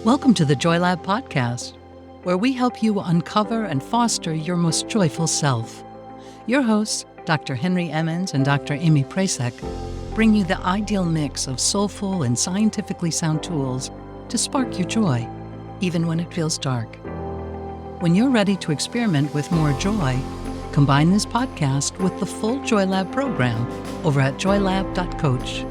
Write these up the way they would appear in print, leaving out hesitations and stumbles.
Welcome to the Joy Lab podcast, where we help you uncover and foster your most joyful self. Your hosts, Dr. Henry Emmons and Dr. Aimee Prasek, bring you the ideal mix of soulful and scientifically sound tools to spark your joy, even when it feels dark. When you're ready to experiment with more joy, combine this podcast with the full Joy Lab program over at joylab.coach.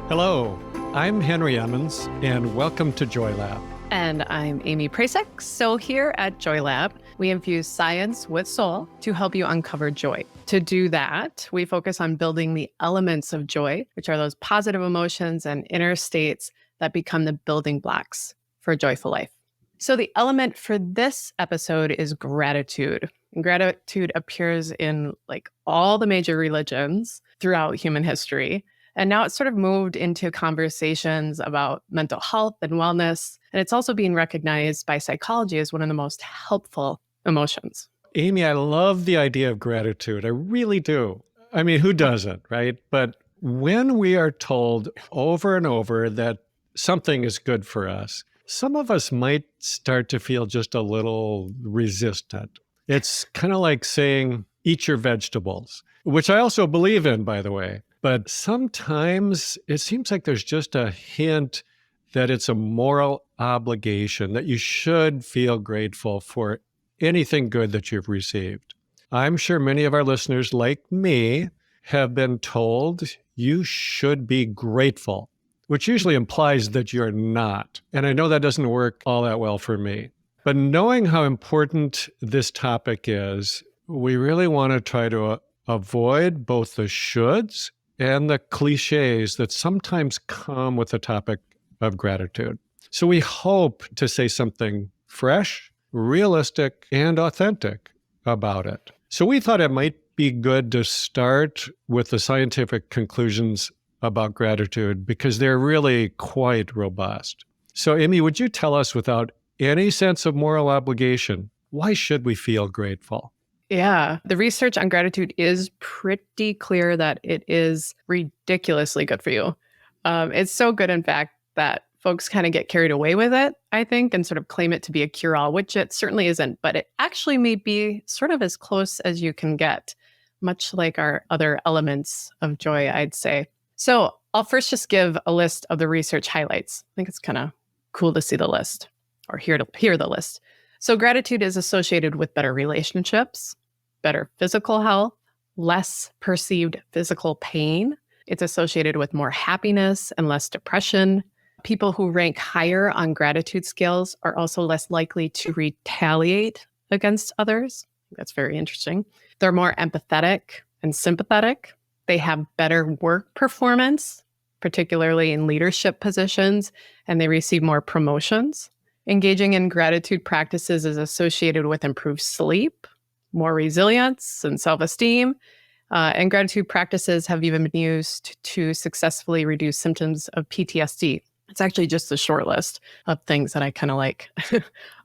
Hello, I'm Henry Emmons, and welcome to Joy Lab. And I'm Aimee Prasek. So here at Joy Lab, we infuse science with soul to help you uncover joy. To do that, we focus on building the elements of joy, which are those positive emotions and inner states that become the building blocks for a joyful life. So the element for this episode is gratitude. And gratitude appears in all the major religions throughout human history. And now it's sort of moved into conversations about mental health and wellness. And it's also being recognized by psychology as one of the most helpful emotions. Aimee, I love the idea of gratitude. I really do. I mean, who doesn't, right? But when we are told over and over that something is good for us, some of us might start to feel just a little resistant. It's kind of like saying, eat your vegetables, which I also believe in, by the way. But sometimes it seems like there's just a hint that it's a moral obligation, that you should feel grateful for anything good that you've received. I'm sure many of our listeners, like me, have been told you should be grateful, which usually implies that you're not. And I know that doesn't work all that well for me. But knowing how important this topic is, we really want to try to avoid both the shoulds and the cliches that sometimes come with the topic of gratitude. So we hope to say something fresh, realistic, and authentic about it. So we thought it might be good to start with the scientific conclusions about gratitude because they're really quite robust. So Aimee, would you tell us without any sense of moral obligation, why should we feel grateful? Yeah, the research on gratitude is pretty clear that it is ridiculously good for you. It's so good, in fact, that folks kind of get carried away with it, I think, and sort of claim it to be a cure-all, which it certainly isn't, but it actually may be sort of as close as you can get, much like our other elements of joy, I'd say. So I'll first just give a list of the research highlights. I think it's kind of cool to see the list or hear the list. So gratitude is associated with better relationships, better physical health, less perceived physical pain. It's associated with more happiness and less depression. People who rank higher on gratitude scales are also less likely to retaliate against others. That's very interesting. They're more empathetic and sympathetic. They have better work performance, particularly in leadership positions, and they receive more promotions. Engaging in gratitude practices is associated with improved sleep, more resilience and self-esteem, and gratitude practices have even been used to successfully reduce symptoms of PTSD. It's actually just a short list of things that I kind of like.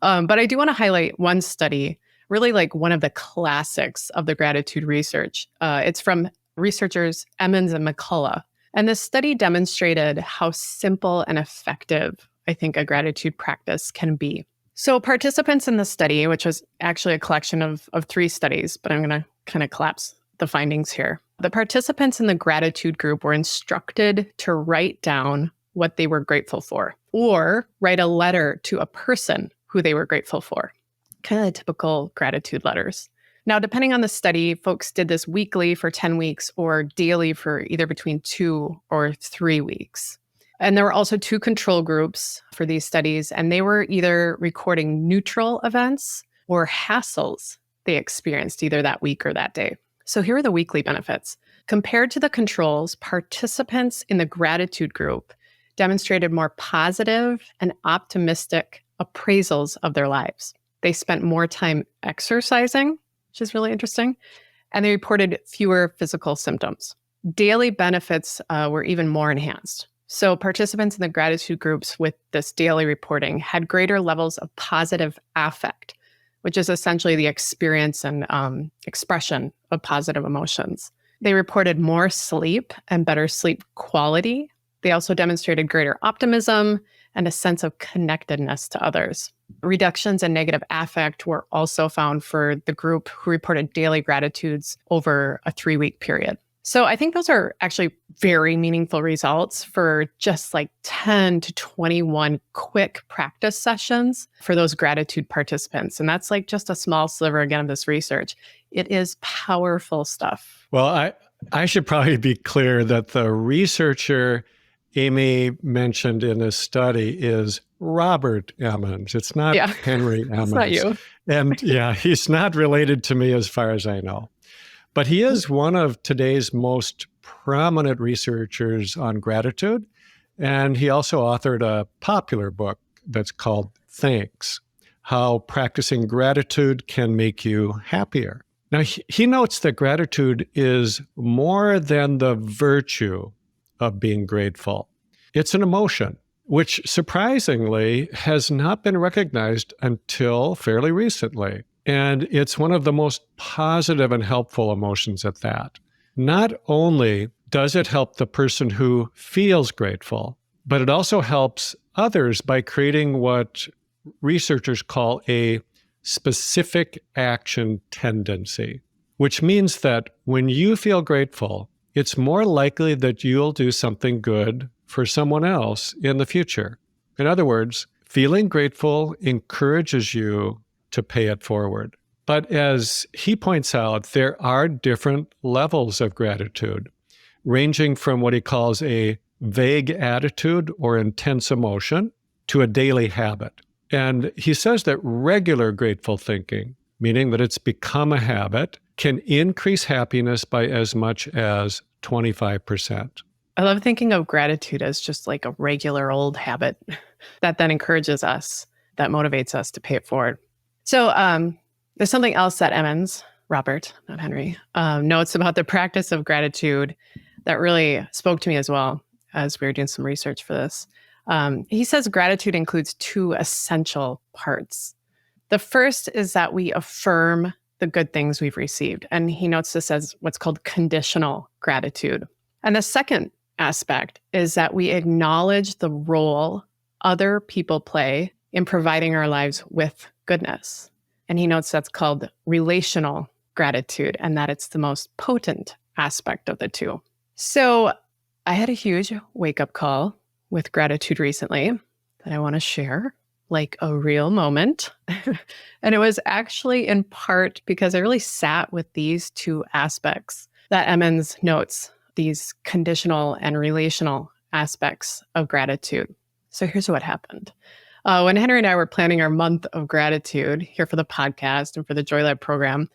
But I do want to highlight one study, really like one of the classics of the gratitude research. It's from researchers Emmons and Dr. And this study demonstrated how simple and effective I think a gratitude practice can be. So participants in the study, which was actually a collection of 3 studies, but I'm going to kind of collapse the findings here. The participants in the gratitude group were instructed to write down what they were grateful for, or write a letter to a person who they were grateful for. Kind of typical gratitude letters. Now, depending on the study, folks did this weekly for 10 weeks or daily for either between 2 or 3 weeks. And there were also 2 control groups for these studies, and they were either recording neutral events or hassles they experienced either that week or that day. So here are the weekly benefits. Compared to the controls, participants in the gratitude group demonstrated more positive and optimistic appraisals of their lives. They spent more time exercising, which is really interesting, and they reported fewer physical symptoms. Daily benefits were even more enhanced. So participants in the gratitude groups with this daily reporting had greater levels of positive affect, which is essentially the experience and expression of positive emotions. They reported more sleep and better sleep quality. They also demonstrated greater optimism and a sense of connectedness to others. Reductions in negative affect were also found for the group who reported daily gratitudes over a 3-week period. So I think those are actually very meaningful results for just like 10 to 21 quick practice sessions for those gratitude participants. And that's like just a small sliver again of this research. It is powerful stuff. Well, I should probably be clear that the researcher Aimee mentioned in this study is Robert Emmons. It's not Henry Emmons. It's not you. And yeah, he's not related to me as far as I know. But he is one of today's most prominent researchers on gratitude. And he also authored a popular book that's called Thanks: How Practicing Gratitude Can Make You Happier. Now, he notes that gratitude is more than the virtue of being grateful. It's an emotion, which surprisingly has not been recognized until fairly recently. And it's one of the most positive and helpful emotions at that. Not only does it help the person who feels grateful, but it also helps others by creating what researchers call a specific action tendency, which means that when you feel grateful, it's more likely that you'll do something good for someone else in the future. In other words, feeling grateful encourages you to pay it forward. But as he points out, there are different levels of gratitude, ranging from what he calls a vague attitude or intense emotion to a daily habit. And he says that regular grateful thinking, meaning that it's become a habit, can increase happiness by as much as 25%. I love thinking of gratitude as just like a regular old habit that then encourages us, that motivates us to pay it forward. So there's something else that Emmons, Robert, not Henry, notes about the practice of gratitude that really spoke to me as well as we were doing some research for this. He says gratitude includes 2 essential parts. The first is that we affirm the good things we've received. And he notes this as what's called conditional gratitude. And the second aspect is that we acknowledge the role other people play in providing our lives with goodness. And he notes that's called relational gratitude and that it's the most potent aspect of the 2. So I had a huge wake-up call with gratitude recently that I want to share, like a real moment. And it was actually in part because I really sat with these 2 aspects that Emmons notes, these conditional and relational aspects of gratitude. So here's what happened. When Henry and I were planning our month of gratitude here for the podcast and for the Joy Lab program,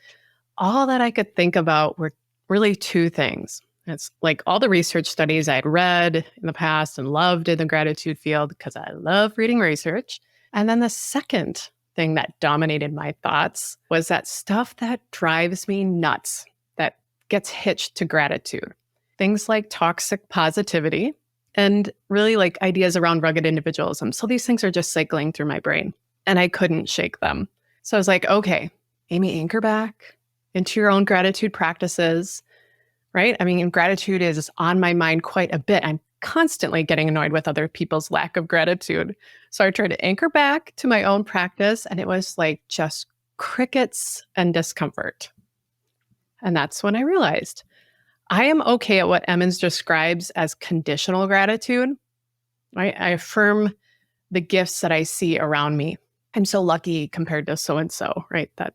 all that I could think about were really 2 things. It's like all the research studies I'd read in the past and loved in the gratitude field because I love reading research. And then the second thing that dominated my thoughts was that stuff that drives me nuts, that gets hitched to gratitude. Things like toxic positivity and really like ideas around rugged individualism. So these things are just cycling through my brain and I couldn't shake them. So I was like, okay, Aimee, anchor back into your own gratitude practices, right? I mean, gratitude is on my mind quite a bit. I'm constantly getting annoyed with other people's lack of gratitude. So I tried to anchor back to my own practice and it was like just crickets and discomfort. And that's when I realized I am okay at what Emmons describes as conditional gratitude. Right? I affirm the gifts that I see around me. I'm so lucky compared to so-and-so, right? That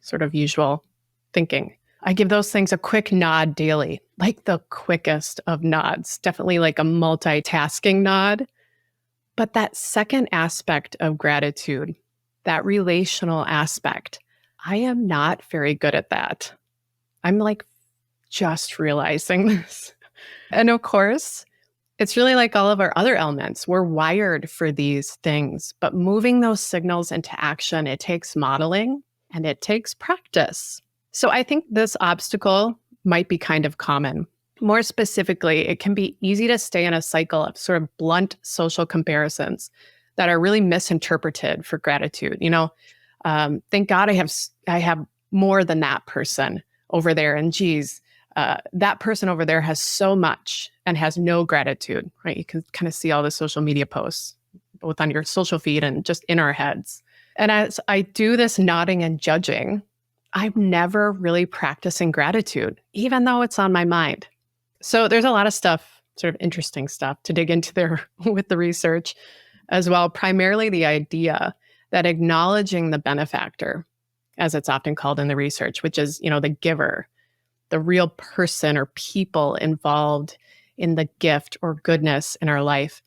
sort of usual thinking. I give those things a quick nod daily, like the quickest of nods, definitely like a multitasking nod. But that second aspect of gratitude, that relational aspect, I am not very good at that. I'm like just realizing this. And of course, it's really like all of our other elements. We're wired for these things, but moving those signals into action, it takes modeling and it takes practice. So I think this obstacle might be kind of common. More specifically, it can be easy to stay in a cycle of sort of blunt social comparisons that are really misinterpreted for gratitude. You know, thank God I have more than that person over there. And geez, that person over there has so much and has no gratitude, right? You can kind of see all the social media posts both on your social feed and just in our heads. And as I do this nodding and judging, I'm never really practicing gratitude, even though it's on my mind. So there's a lot of stuff, sort of interesting stuff to dig into there with the research as well. Primarily the idea that acknowledging the benefactor, as it's often called in the research, which is, the giver, the real person or people involved in the gift or goodness in our life,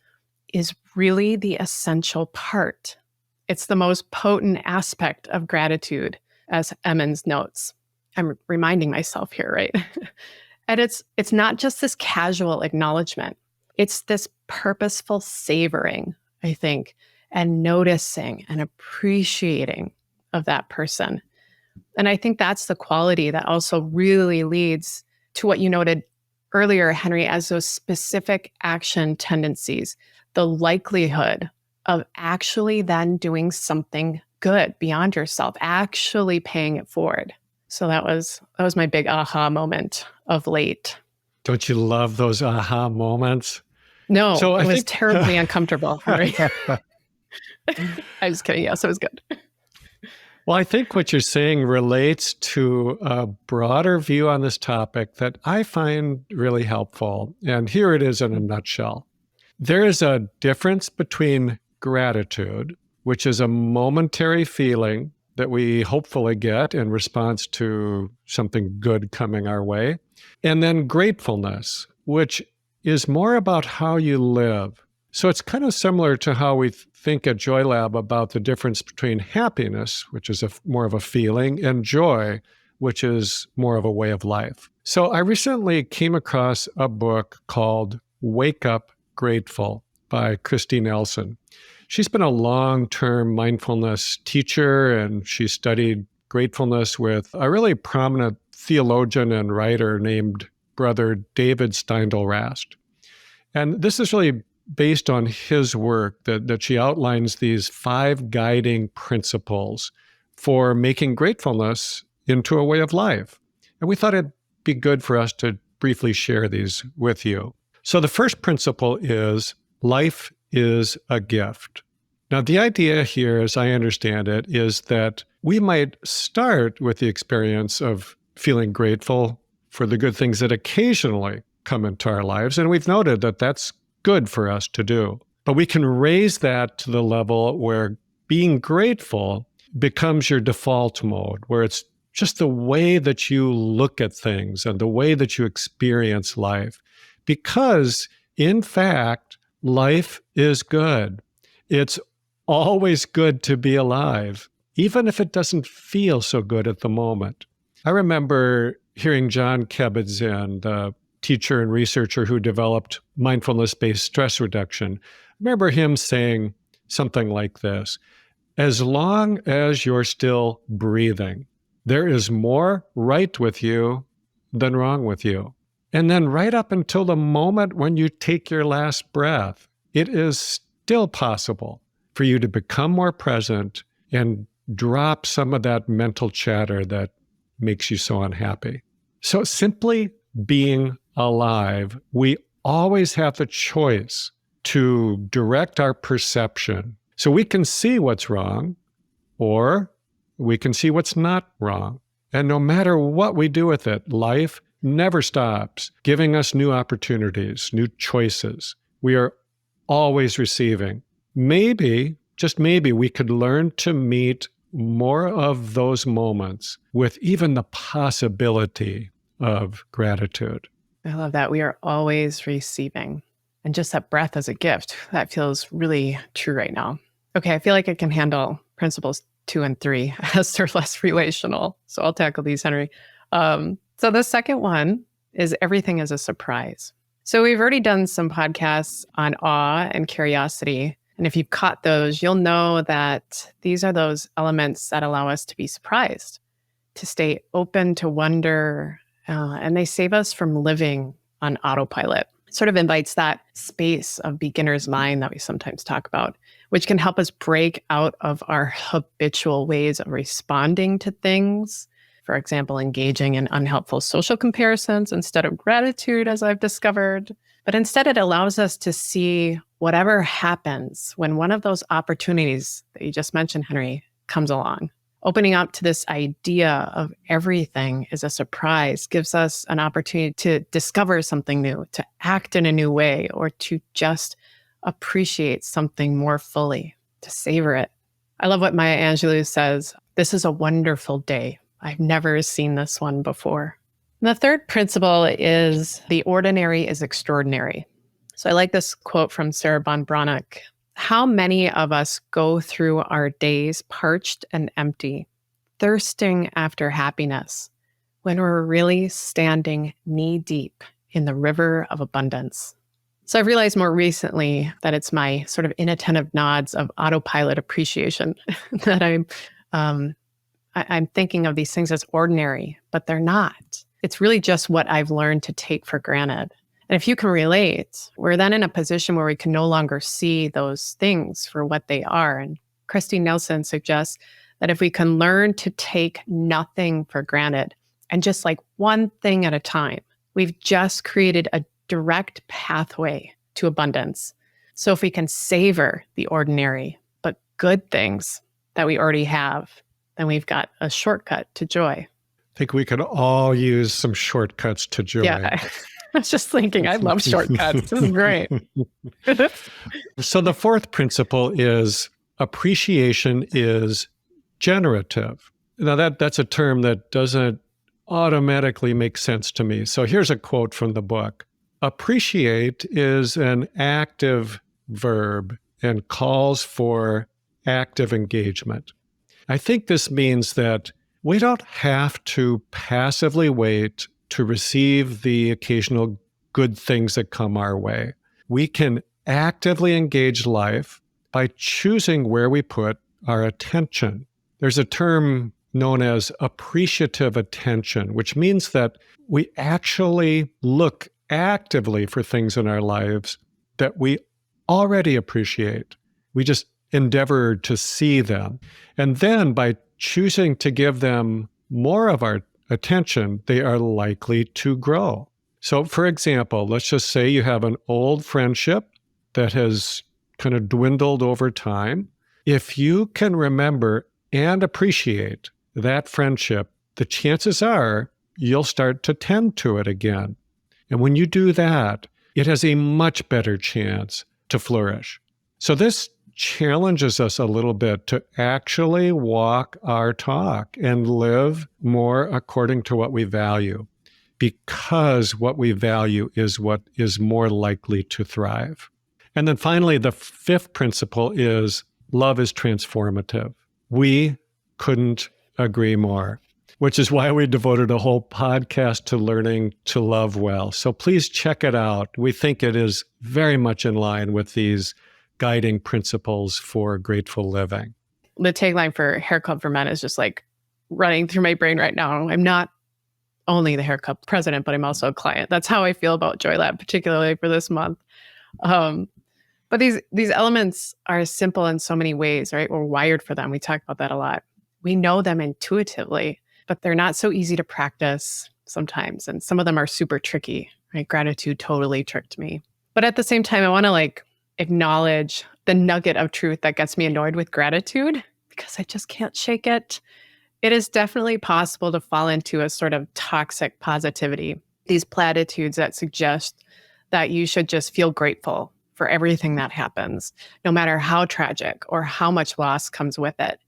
is really the essential part. It's the most potent aspect of gratitude, as Emmons notes. I'm reminding myself here, right? And it's not just this casual acknowledgement. It's this purposeful savoring, I think, and noticing and appreciating of that person. And I think that's the quality that also really leads to what you noted earlier, Henry, as those specific action tendencies, the likelihood of actually then doing something good beyond yourself, actually paying it forward. So that was my big aha moment of late. Don't you love those aha moments? No, so it was terribly uncomfortable, Henry. I'm just kidding. Yes, it was good. Well, I think what you're saying relates to a broader view on this topic that I find really helpful. And here it is in a nutshell. There is a difference between gratitude, which is a momentary feeling that we hopefully get in response to something good coming our way, and then gratefulness, which is more about how you live. So it's kind of similar to how we think at Joy Lab about the difference between happiness, which is more of a feeling, and joy, which is more of a way of life. So I recently came across a book called Wake Up Grateful by Christy Nelson. She's been a long-term mindfulness teacher, and she studied gratefulness with a really prominent theologian and writer named Brother David Steindl-Rast. And this is really based on his work that she outlines these 5 guiding principles for making gratefulness into a way of life. And we thought it'd be good for us to briefly share these with you. So the first principle is life is a gift. Now, the idea here, as I understand it, is that we might start with the experience of feeling grateful for the good things that occasionally come into our lives. And we've noted that that's good for us to do. But we can raise that to the level where being grateful becomes your default mode, where it's just the way that you look at things and the way that you experience life. Because, in fact, life is good. It's always good to be alive, even if it doesn't feel so good at the moment. I remember hearing John Kabat-Zinn, the teacher and researcher who developed mindfulness-based stress reduction. I remember him saying something like this: as long as you're still breathing, there is more right with you than wrong with you. And then right up until the moment when you take your last breath, it is still possible for you to become more present and drop some of that mental chatter that makes you so unhappy. So simply being alive, we always have the choice to direct our perception. So we can see what's wrong, or we can see what's not wrong. And no matter what we do with it, life never stops giving us new opportunities, new choices. We are always receiving. Maybe, just maybe, we could learn to meet more of those moments with even the possibility of gratitude. I love that. We are always receiving. And just that breath as a gift, that feels really true right now. Okay, I feel like I can handle principles 2 and 3 as they're less relational. So I'll tackle these, Henry. So the second one is everything is a surprise. So we've already done some podcasts on awe and curiosity. And if you've caught those, you'll know that these are those elements that allow us to be surprised, to stay open to wonder, and they save us from living on autopilot. It sort of invites that space of beginner's mind that we sometimes talk about, which can help us break out of our habitual ways of responding to things. For example, engaging in unhelpful social comparisons instead of gratitude, as I've discovered. But instead, it allows us to see whatever happens when one of those opportunities that you just mentioned, Henry, comes along, opening up to this idea of everything is a surprise gives us an opportunity to discover something new, to act in a new way, or to just appreciate something more fully, to savor it. I love what Maya Angelou says, "This is a wonderful day. I've never seen this one before." And the third principle is the ordinary is extraordinary. So I like this quote from Sarah Von Brannock. How many of us go through our days parched and empty, thirsting after happiness, when we're really standing knee-deep in the river of abundance? So I've realized more recently that it's my sort of inattentive nods of autopilot appreciation that I'm thinking of these things as ordinary, but they're not. It's really just what I've learned to take for granted. And if you can relate, we're then in a position where we can no longer see those things for what they are. And Christine Nelson suggests that if we can learn to take nothing for granted and just like one thing at a time, we've just created a direct pathway to abundance. So if we can savor the ordinary, but good things that we already have, then we've got a shortcut to joy. I think we could all use some shortcuts to joy. Yeah. I was just thinking, I love shortcuts. This is great. So the fourth principle is appreciation is generative. Now that's a term that doesn't automatically make sense to me. So here's a quote from the book. Appreciate is an active verb and calls for active engagement. I think this means that we don't have to passively wait to receive the occasional good things that come our way. We can actively engage life by choosing where we put our attention. There's a term known as appreciative attention, which means that we actually look actively for things in our lives that we already appreciate. We just endeavor to see them. And then by choosing to give them more of our attention, they are likely to grow. So for example, let's just say you have an old friendship that has kind of dwindled over time. If you can remember and appreciate that friendship, the chances are you'll start to tend to it again. And when you do that, it has a much better chance to flourish. So this challenges us a little bit to actually walk our talk and live more according to what we value, because what we value is what is more likely to thrive. And then finally, the fifth principle is love is transformative. We couldn't agree more, which is why we devoted a whole podcast to learning to love well. So please check it out. We think it is very much in line with these guiding principles for grateful living. The tagline for Hair Club for Men is just like running through my brain right now. I'm not only the Hair Club president, but I'm also a client. That's how I feel about Joy Lab, particularly for this month. But these elements are simple in so many ways, right? We're wired for them. We talk about that a lot. We know them intuitively, but they're not so easy to practice sometimes. And some of them are super tricky, right? Gratitude totally tricked me. But at the same time, I want to acknowledge the nugget of truth that gets me annoyed with gratitude because I just can't shake it. It is definitely possible to fall into a sort of toxic positivity, these platitudes that suggest that you should just feel grateful for everything that happens, no matter how tragic or how much loss comes with it.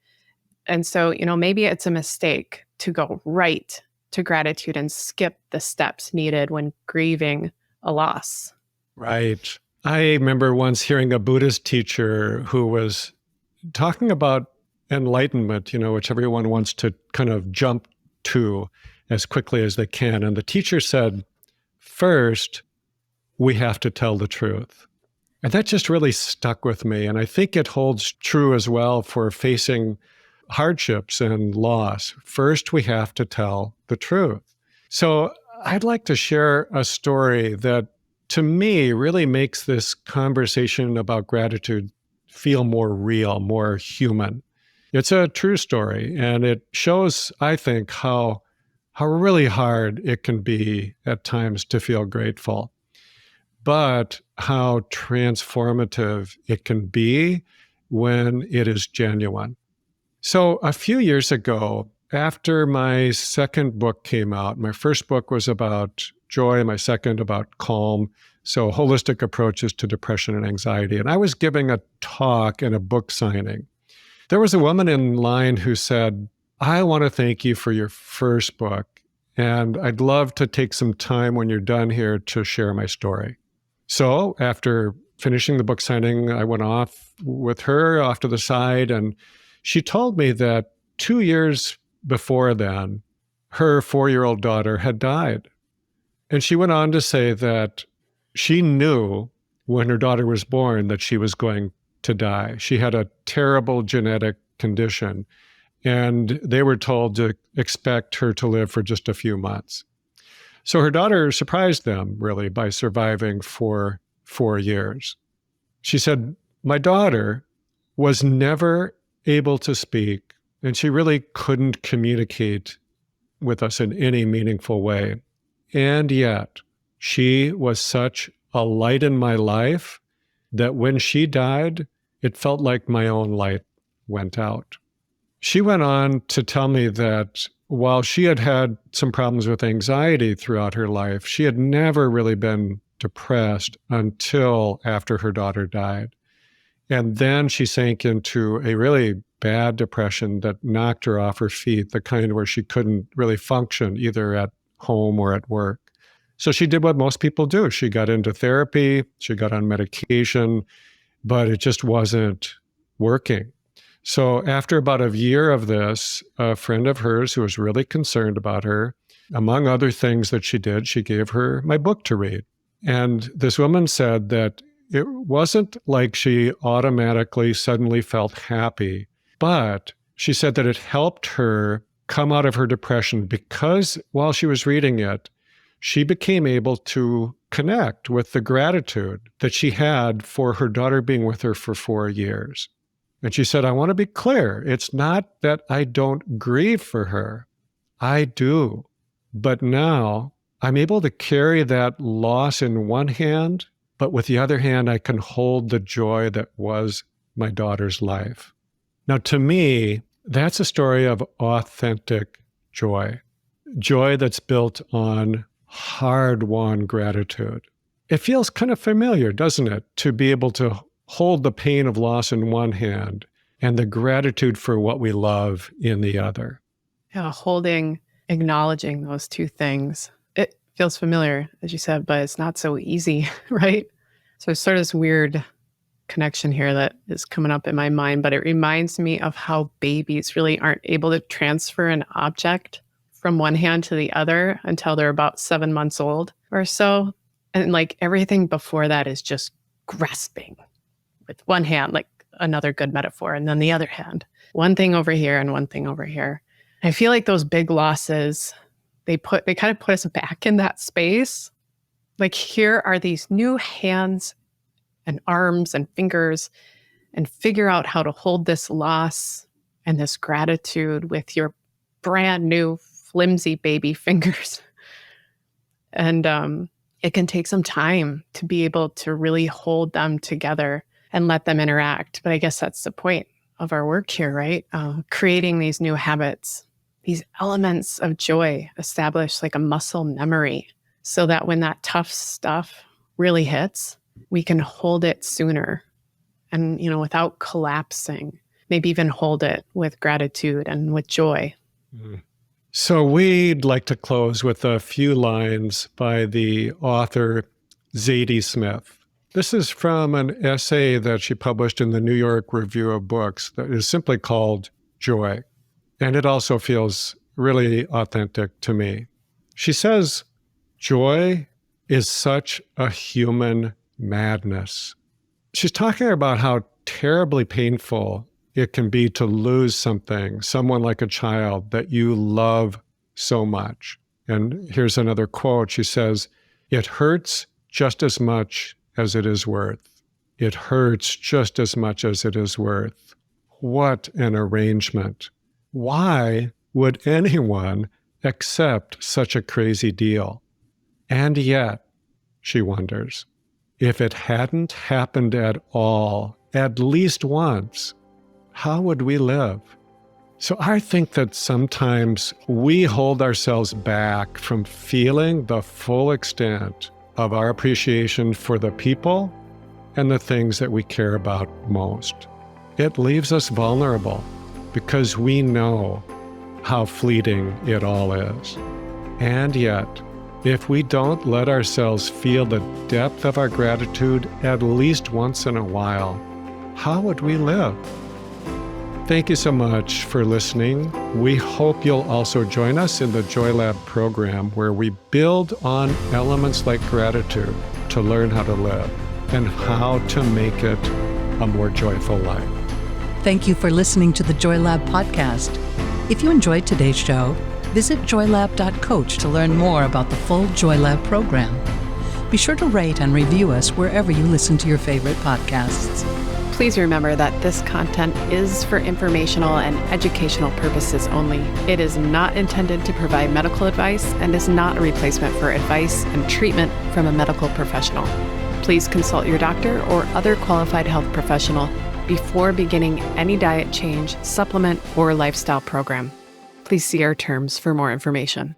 And so, maybe it's a mistake to go right to gratitude and skip the steps needed when grieving a loss. Right. I remember once hearing a Buddhist teacher who was talking about enlightenment, which everyone wants to kind of jump to as quickly as they can. And the teacher said, first, we have to tell the truth. And that just really stuck with me. And I think it holds true as well for facing hardships and loss. First, we have to tell the truth. So I'd like to share a story that to me really makes this conversation about gratitude feel more real, more human. It's a true story, and it shows, I think, how really hard it can be at times to feel grateful. but how transformative it can be when it is genuine. So a few years ago, after my second book came out, my first book was about joy, my second about calm, so holistic approaches to depression and anxiety. And I was giving a talk and a book signing. There was a woman in line who said, I want to thank you for your first book, and I'd love to take some time when you're done here to share my story. So after finishing the book signing, I went off with her off to the side, and she told me that 2 years before then, her 4-year-old daughter had died. And she went on to say that she knew when her daughter was born that she was going to die. She had a terrible genetic condition, and they were told to expect her to live for just a few months. So her daughter surprised them, really, by surviving for 4 years. She said, my daughter was never able to speak, and she really couldn't communicate with us in any meaningful way. And yet, she was such a light in my life that when she died, it felt like my own light went out. She went on to tell me that while she had had some problems with anxiety throughout her life, she had never really been depressed until after her daughter died. And then she sank into a really bad depression that knocked her off her feet, the kind where she couldn't really function either at home or at work. So she did what most people do. She got into therapy, she got on medication, but it just wasn't working. So after about a year of this, a friend of hers who was really concerned about her, among other things that she did, she gave her my book to read. And this woman said that it wasn't like she automatically suddenly felt happy, but she said that it helped her come out of her depression because while she was reading it, she became able to connect with the gratitude that she had for her daughter being with her for 4 years. And she said, I want to be clear. It's not that I don't grieve for her. I do. But now I'm able to carry that loss in one hand, but with the other hand, I can hold the joy that was my daughter's life. Now, to me, that's a story of authentic joy. Joy that's built on hard-won gratitude. It feels kind of familiar, doesn't it, to be able to hold the pain of loss in one hand and the gratitude for what we love in the other. Yeah, acknowledging those two things. It feels familiar, as you said, but it's not so easy, right? So there's sort of this weird connection here that is coming up in my mind, but it reminds me of how babies really aren't able to transfer an object from one hand to the other until they're about 7 months old or so. And like everything before that is just grasping with one hand, like another good metaphor, and then the other hand, one thing over here and one thing over here. I feel like those big losses, they kind of put us back in that space. Like here are these new hands and arms and fingers, and figure out how to hold this loss and this gratitude with your brand new flimsy baby fingers. And it can take some time to be able to really hold them together and let them interact. But I guess that's the point of our work here, right? Creating these new habits, these elements of joy, establish like a muscle memory so that when that tough stuff really hits, we can hold it sooner and, without collapsing, maybe even hold it with gratitude and with joy. Mm. So we'd like to close with a few lines by the author Zadie Smith. This is from an essay that she published in the New York Review of Books that is simply called Joy. And it also feels really authentic to me. She says, joy is such a human madness. She's talking about how terribly painful it can be to lose someone like a child that you love so much. And here's another quote. She says, it hurts just as much as it is worth. It hurts just as much as it is worth. What an arrangement. Why would anyone accept such a crazy deal? And yet, she wonders, If it hadn't happened at all, at least once, how would we live? So I think that sometimes we hold ourselves back from feeling the full extent of our appreciation for the people and the things that we care about most. It leaves us vulnerable because we know how fleeting it all is. And yet, if we don't let ourselves feel the depth of our gratitude at least once in a while, how would we live? Thank you so much for listening. We hope you'll also join us in the Joy Lab program, where we build on elements like gratitude to learn how to live and how to make it a more joyful life. Thank you for listening to the Joy Lab podcast. If you enjoyed today's show, visit joylab.coach to learn more about the full Joy Lab program. Be sure to rate and review us wherever you listen to your favorite podcasts. Please remember that this content is for informational and educational purposes only. It is not intended to provide medical advice and is not a replacement for advice and treatment from a medical professional. Please consult your doctor or other qualified health professional before beginning any diet change, supplement, or lifestyle program. Please see our terms for more information.